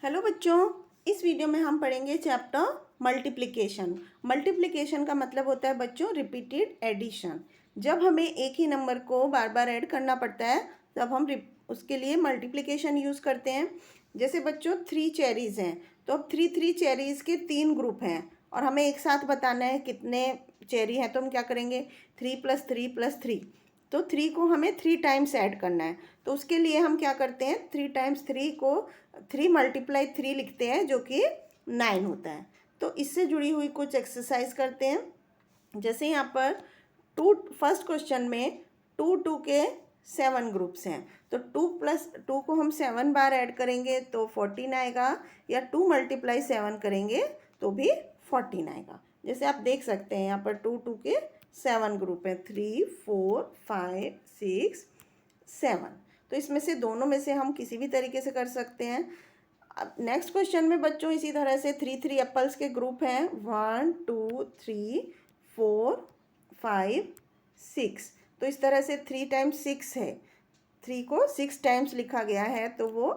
Hello बच्चों, इस video में हम पढ़ेंगे चैप्टर मल्टीप्लिकेशन। मल्टीप्लिकेशन का मतलब होता है बच्चों रिपीटेड एडिशन। जब हमें एक ही नंबर को बार बार ऐड करना पड़ता है तब हम उसके लिए मल्टीप्लिकेशन यूज़ करते हैं। जैसे बच्चों 3 चेरीज़ हैं, तो अब 3 चेरीज़ के 3 ग्रुप हैं और हमें एक साथ बताना है कितने चेरी हैं। तो हम क्या करेंगे, 3 + 3 + 3, तो 3 को हमें 3 टाइम्स ऐड करना है। तो उसके लिए हम क्या करते हैं, 3 × 3 को 3 × 3 लिखते हैं जो कि 9 होता है। तो इससे जुड़ी हुई कुछ एक्सरसाइज करते हैं। जैसे यहाँ पर फर्स्ट क्वेश्चन में 2 के 7 ग्रुप्स हैं, तो 2 + 2 को हम 7 बार ऐड करेंगे तो 14 आएगा, या 2 × 7 करेंगे तो भी 14 आएगा। जैसे आप देख सकते हैं यहाँ पर 2 के 7 ग्रुप हैं, 3 4 5 6 7। तो इसमें से दोनों में से हम किसी भी तरीके से कर सकते हैं। अब नेक्स्ट क्वेश्चन में बच्चों इसी तरह से 3 एप्पल्स के ग्रुप हैं, 1 2 3 4 5 6। तो इस तरह से 3 × 6 है, 3 को 6 टाइम्स लिखा गया है तो वो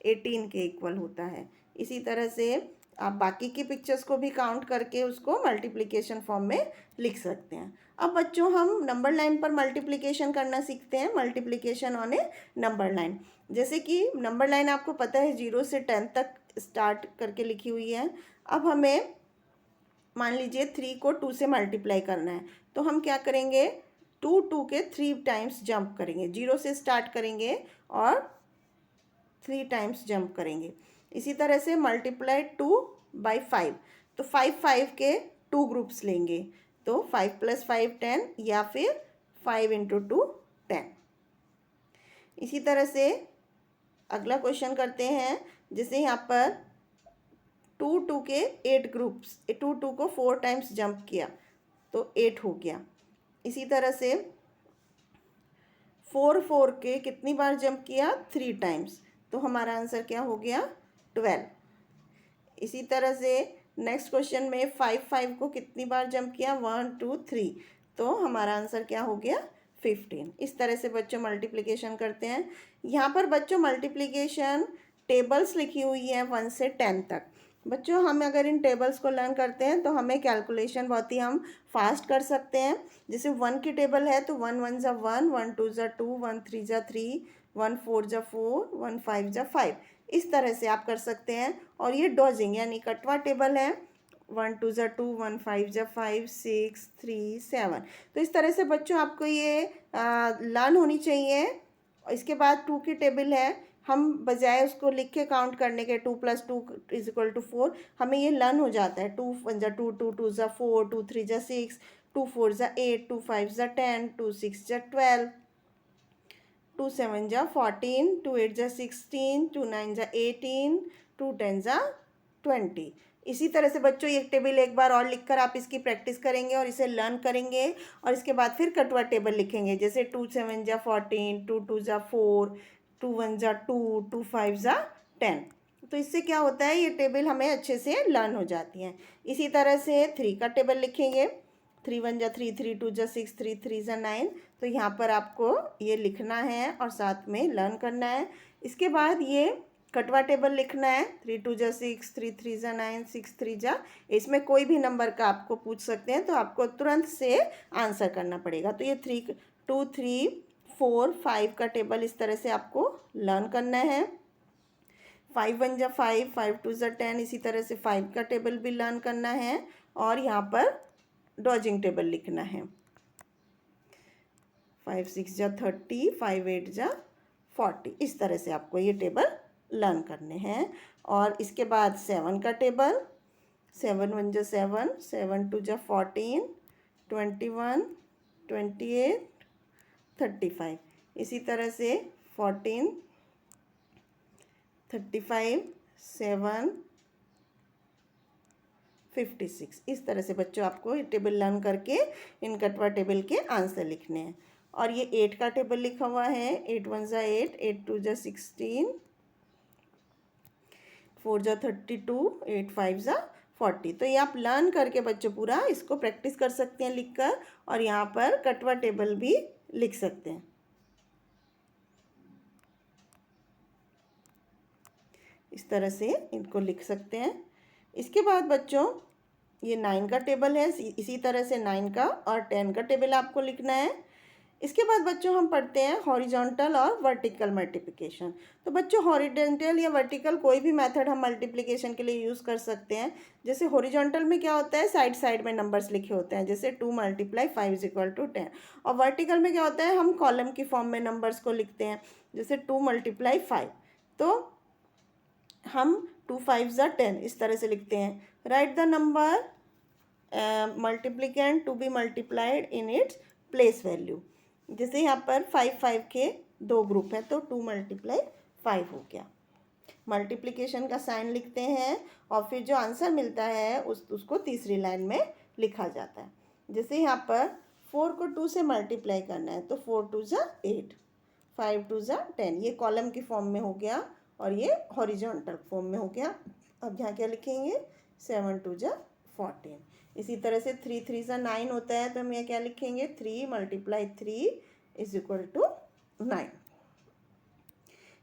18 के इक्वल होता है। इसी तरह से आप बाकी की पिक्चर्स को भी काउंट करके उसको मल्टीप्लिकेशन फॉर्म में लिख सकते हैं। अब बच्चों हम नंबर लाइन पर मल्टीप्लिकेशन करना सीखते हैं, multiplication on A number line. जैसे कि नंबर लाइन आपको पता है 0 से 10 तक स्टार्ट करके लिखी हुई है। अब हमें मान लीजिए 3 को 2 से मल्टीप्लाई करना है, तो हम क्या करेंगे, 2 के 3 टाइम्स जंप करेंगे, 0 से स्टार्ट करेंगे और 3 टाइम्स जंप करेंगे। इसी तरह से मल्टीप्लाई 2/5, तो 5 के 2 ग्रुप्स लेंगे, तो 5 + 5 10, या फिर 5 × 2 10। इसी तरह से अगला क्वेश्चन करते हैं। जैसे यहाँ पर 2 के 8 ग्रुप्स, 2 को 4 टाइम्स जंप किया तो 8 हो गया। इसी तरह से 4 के कितनी बार जंप किया, 3 टाइम्स, तो हमारा आंसर क्या हो गया, 12। इसी तरह से नेक्स्ट क्वेश्चन में 5 को कितनी बार जंप किया, 1 2 3, तो हमारा आंसर क्या हो गया, 15। इस तरह से बच्चों मल्टीप्लिकेशन करते हैं। यहाँ पर बच्चों मल्टीप्लिकेशन टेबल्स लिखी हुई है 1 से 10 तक। बच्चों हम अगर इन टेबल्स को लर्न करते हैं तो हमें कैलकुलेशन बहुत ही हम फास्ट कर सकते हैं। जैसे 1 की टेबल है तो 1 1 = 1, 1 2 = 2, 1 3 = 3, 1 4 = 4, 1 5 = 5। इस तरह से आप कर सकते हैं। और ये डॉजिंग यानी कटवा टेबल है, 1 2 = 2, 1 5 = 5, 6 3 7। तो इस तरह से बच्चों आपको ये लर्न होनी चाहिए। इसके बाद 2 की टेबल है, हम बजाय उसको लिख के काउंट करने के 2 + 2 = 4, हमें ये लर्न हो जाता है। 2 1 = 2, 2 2 = 4, 2 3 = 6, 2 4 = 8, 2 5 = 10, 2 6 = 12, 2 7 = 14, 2 8 = 16, 2 9 = 18, 2 10 = 20। इसी तरह से बच्चों ये टेबल एक बार और लिखकर आप इसकी प्रैक्टिस करेंगे और इसे लर्न करेंगे, और इसके बाद फिर कटवा टेबल लिखेंगे। जैसे 2 7 = 14, 2 2 = 4, 2 1 = 2, 2 5 = 10। तो इससे क्या होता है, ये टेबल हमें अच्छे से लर्न हो जाती हैं। इसी तरह से 3 का टेबल लिखेंगे, 3 1 = 3, 3 2 = 6, 3 3 = 9। तो यहाँ पर आपको ये लिखना है और साथ में लर्न करना है। इसके बाद ये कटवा टेबल लिखना है, 3 2 = 6, 3 3 = 9, 6 3 = इसमें कोई भी नंबर का आपको पूछ सकते हैं तो आपको तुरंत से आंसर करना पड़ेगा। तो ये 3 2 3 4 5 का टेबल इस तरह से आपको लर्न करना है। 5 1 = 5, 5 2 = 10, इसी तरह से 5 का टेबल भी लर्न करना है और यहाँ पर डॉजिंग टेबल लिखना है। 5 6 = 30, 5 8 = 40। इस तरह से आपको ये टेबल लर्न करने हैं। और इसके बाद 7 का टेबल, 7 1 = 7, 7 2 = 14, 21 28 35। इसी तरह से 14 35 7 56। इस तरह से बच्चों आपको ये टेबल लर्न करके इन कटवा टेबल के आंसर लिखने हैं। और ये 8 का टेबल लिखा हुआ है, 8 1 = 8, 8 2 = 16, 4 × 32, 8 5 = 40। तो ये आप लर्न करके बच्चों पूरा इसको प्रैक्टिस कर सकते हैं लिखकर, और यहाँ पर कटवा टेबल भी लिख सकते हैं। इस तरह से इनको लिख सकते हैं। इसके बाद बच्चों ये 9 का टेबल है, इसी तरह से 9 का और 10 का टेबल आपको लिखना है। इसके बाद बच्चों हम पढ़ते हैं हॉरिजॉन्टल और वर्टिकल मल्टीप्लिकेशन। तो बच्चों हॉरिजॉन्टल या वर्टिकल कोई भी मेथड हम मल्टीप्लिकेशन के लिए यूज़ कर सकते हैं। जैसे हॉरिजॉन्टल में क्या होता है, साइड साइड में नंबर्स लिखे होते हैं, जैसे 2 × 5 = 10। और वर्टिकल में क्या होता है, हम कॉलम की फॉर्म में नंबर्स को लिखते हैं, जैसे 2 × 5। तो हम 2 × 5 = 10 इस तरह से लिखते हैं। Write the number multiplicand to be multiplied in its place value. जैसे यहाँ पर 5 के 2 ग्रुप हैं, तो 2 × 5 हो गया। मल्टीप्लिकेशन का साइन लिखते हैं और फिर जो आंसर मिलता है उसको तीसरी लाइन में लिखा जाता है। जैसे यहाँ पर 4 को 2 से मल्टीप्लाई करना है, तो 4 × 2 = 8, 5 × 2 = 10। ये कॉलम की फॉर्म में हो गया और ये हॉरिजॉन्टल फॉर्म में हो गया। अब यहाँ क्या लिखेंगे, 7 × 2 = 14। इसी तरह से 3 × 3 = 9 होता है, तो हम यहाँ क्या लिखेंगे, 3 × 3 = 9।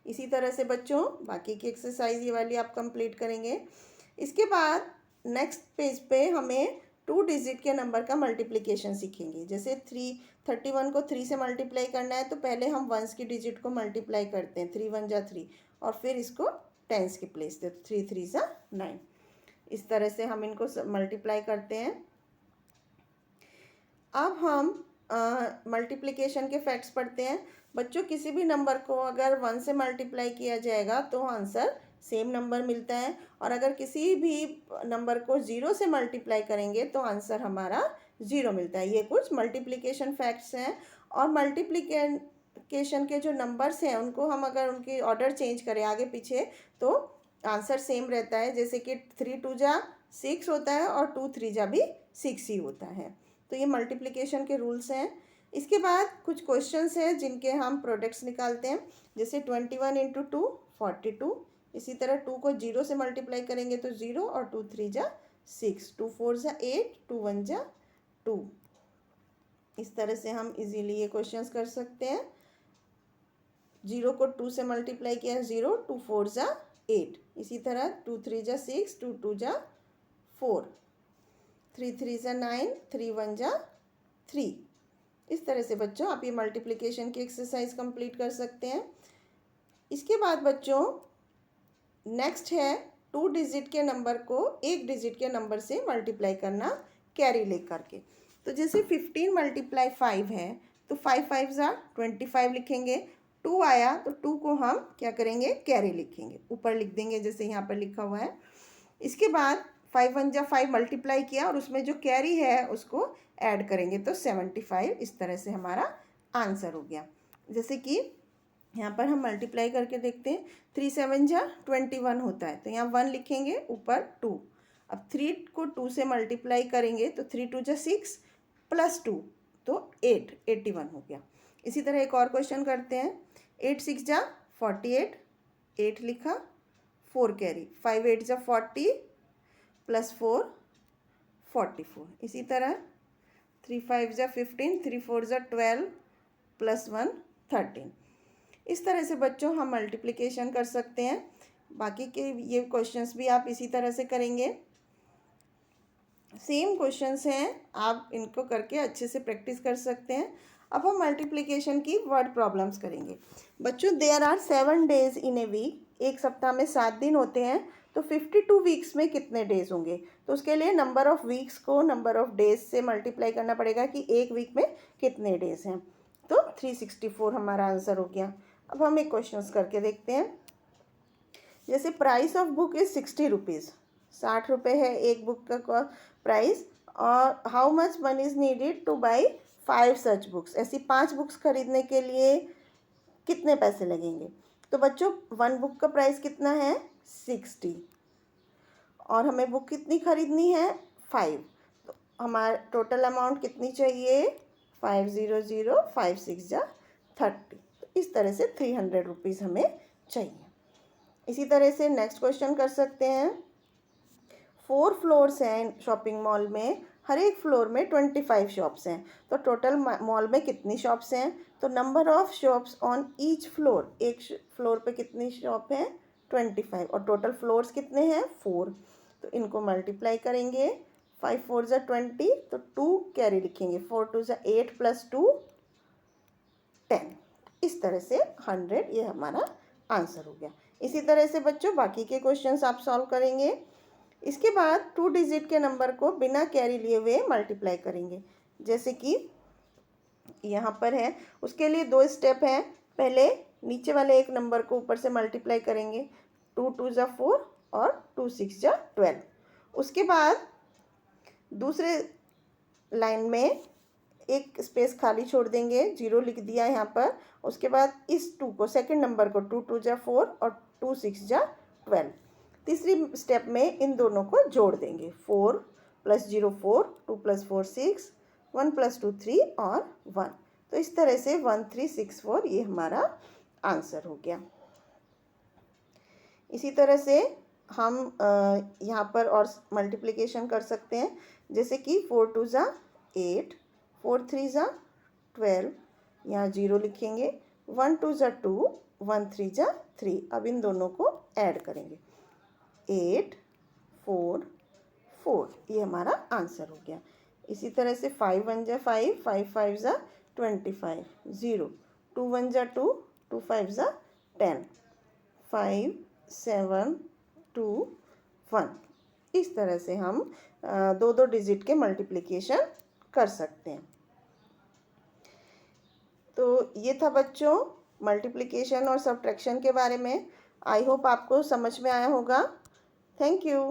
इसी तरह से बच्चों बाकी की एक्सरसाइज ये वाली आप कंप्लीट करेंगे। इसके बाद नेक्स्ट पेज पे हमें 2 डिजिट के नंबर का मल्टीप्लिकेशन सीखेंगे। जैसे 31 को 3 से मल्टीप्लाई करना है, तो पहले हम वंस की डिजिट को मल्टीप्लाई करते हैं, 3 × 1 = 3, और फिर इसको टेंस की प्लेस देते, 3 × 3 = 9। इस तरह से हम इनको मल्टीप्लाई करते हैं। अब हम मल्टीप्लिकेशन के फैक्ट्स पढ़ते हैं। बच्चों किसी भी नंबर को अगर 1 से मल्टीप्लाई किया जाएगा तो आंसर सेम नंबर मिलता है, और अगर किसी भी नंबर को 0 से मल्टीप्लाई करेंगे तो आंसर हमारा 0 मिलता है। ये कुछ मल्टीप्लिकेशन फैक्ट्स हैं। और मल्टीप्लिकेशन के जो नंबर्स हैं उनको हम अगर उनकी ऑर्डर चेंज करें आगे पीछे तो आंसर सेम रहता है। जैसे कि 3 × 2 = 6 होता है और 2 × 3 = भी 6 ही होता है। तो ये मल्टीप्लिकेशन के रूल्स हैं। इसके बाद कुछ क्वेश्चंस हैं जिनके हम प्रोडक्ट्स निकालते हैं। जैसे 21 × 2 = 42। इसी तरह 2 को 0 से मल्टीप्लाई करेंगे तो 0, और 2 × 3 = 6, 2 × 4 = 8, 2 × 1 = 2। इस तरह से हम इजीली ये क्वेश्चंस कर सकते हैं। 0 को 2 से मल्टीप्लाई किया है 0, 2 × 4 = 8। इसी तरह 2 × 3 = 6, 2 × 2 = 4, 3 × 3 = 9, 3 × 1 = 3। इस तरह से बच्चों आप ये मल्टीप्लिकेशन की एक्सरसाइज कंप्लीट कर सकते हैं। इसके बाद बच्चों नेक्स्ट है 2 डिजिट के नंबर को 1 डिजिट के नंबर से मल्टीप्लाई करना कैरी ले करके। तो जैसे 15 × 5 है, तो 5 × 5 = 25 लिखेंगे। 2 आया तो 2 को हम क्या करेंगे, कैरी लिखेंगे, ऊपर लिख देंगे जैसे यहाँ पर लिखा हुआ है। इसके बाद 5 × 1 = 5 मल्टीप्लाई किया और उसमें जो कैरी है उसको ऐड करेंगे, तो 75। इस तरह से हमारा आंसर हो गया। जैसे कि यहाँ पर हम मल्टीप्लाई करके देखते हैं, 3 × 7 = 21 होता है, तो यहाँ 1 लिखेंगे, ऊपर 2। अब 3 को 2 से मल्टीप्लाई करेंगे तो 3 × 2 = 6 + 2, तो 8, 81 हो गया। इसी तरह एक और क्वेश्चन करते हैं। 8 × 6 = 48, 8 लिखा, 4 कैरी, 5 × 8 = 40 + 4, 44। इसी तरह 3 × 5 = 15, 3 × 4 = 12 + 1, 13। इस तरह से बच्चों हम मल्टीप्लिकेशन कर सकते हैं। बाकी के ये क्वेश्चंस भी आप इसी तरह से करेंगे। सेम क्वेश्चंस हैं, आप इनको करके अच्छे से प्रैक्टिस कर सकते हैं। अब हम मल्टीप्लिकेशन की वर्ड प्रॉब्लम्स करेंगे। बच्चों there are 7 days in a week, एक सप्ताह में 7 दिन होते हैं, तो 52 वीक्स में कितने डेज होंगे। तो उसके लिए नंबर ऑफ़ वीक्स को नंबर ऑफ़ डेज से मल्टीप्लाई करना पड़ेगा कि एक वीक में कितने डेज हैं। तो 364 हमारा आंसर हो गया। अब हम एक क्वेश्चन करके देखते हैं। जैसे price of book is 60 rupees, 60 रुपये है एक बुक का प्राइस, और how much money is needed two by 5 such books, ऐसी 5 बुक्स खरीदने के लिए कितने पैसे लगेंगे। तो बच्चों 1 बुक का प्राइस कितना है, 60, और हमें बुक कितनी खरीदनी है, 5। तो हमारा टोटल अमाउंट कितनी चाहिए, 500, 5 × 6 = 30। तो इस तरह से 300 रुपीज़ हमें चाहिए। इसी तरह से नेक्स्ट क्वेश्चन कर सकते हैं। 4 फ्लोर्स हैं शॉपिंग मॉल में, हर एक फ्लोर में 25 शॉप्स हैं, तो टोटल मॉल में कितनी शॉप्स हैं। तो number of shops on each floor, एक फ्लोर पे कितनी शॉप है, 25 और टोटल फ्लोर्स कितने हैं 4। तो इनको मल्टीप्लाई करेंगे, 5 4 ज़ा 20, तो 2 कैरी लिखेंगे, 4 2 ज़ा 8 प्लस 2 10। इस तरह से 100 ये हमारा आंसर हो गया। इसी तरह से बच्चों बाकी के क्वेश्चंस आप सॉल्व करेंगे। इसके बाद 2 डिजिट के नंबर को बिना कैरी लिए हुए मल्टीप्लाई करेंगे, जैसे कि यहाँ पर है। उसके लिए 2 स्टेप हैं। पहले नीचे वाले एक नंबर को ऊपर से मल्टीप्लाई करेंगे, 2 2 ज़ा 4 और 2 6 ज़ा 12। उसके बाद दूसरे लाइन में एक स्पेस खाली छोड़ देंगे, 0 लिख दिया यहाँ पर। उसके बाद इस 2 को, सेकंड नंबर को 2 2 ज़ा 4 और 2 6 ज़ा 12। तीसरी स्टेप में इन दोनों को जोड़ देंगे, 4 + 0 4, 2 + 4 6, 1 + 2 3 और 1। तो इस तरह से 1364 ये हमारा आंसर हो गया। इसी तरह से हम यहाँ पर और मल्टीप्लिकेशन कर सकते हैं, जैसे कि 4 2 ज़ा 8, 4 3 ज़ा 12, यहाँ 0 लिखेंगे, 1 2 ज़ा 2, 1 3 ज़ा 3। अब इन दोनों को ऐड करेंगे, 8 4 4, ये हमारा आंसर हो गया। इसी तरह से 5 1 ज़ा 5, 5 5 ज़ा 25, 0, 2 1 ज़ा 2, 2 5 ज़ा 10, 5 7 2 1। इस तरह से हम 2 डिजिट के मल्टीप्लिकेशन कर सकते हैं। तो ये था बच्चों मल्टीप्लिकेशन और सब्ट्रैक्शन के बारे में। आई होप आपको समझ में आया होगा। Thank you.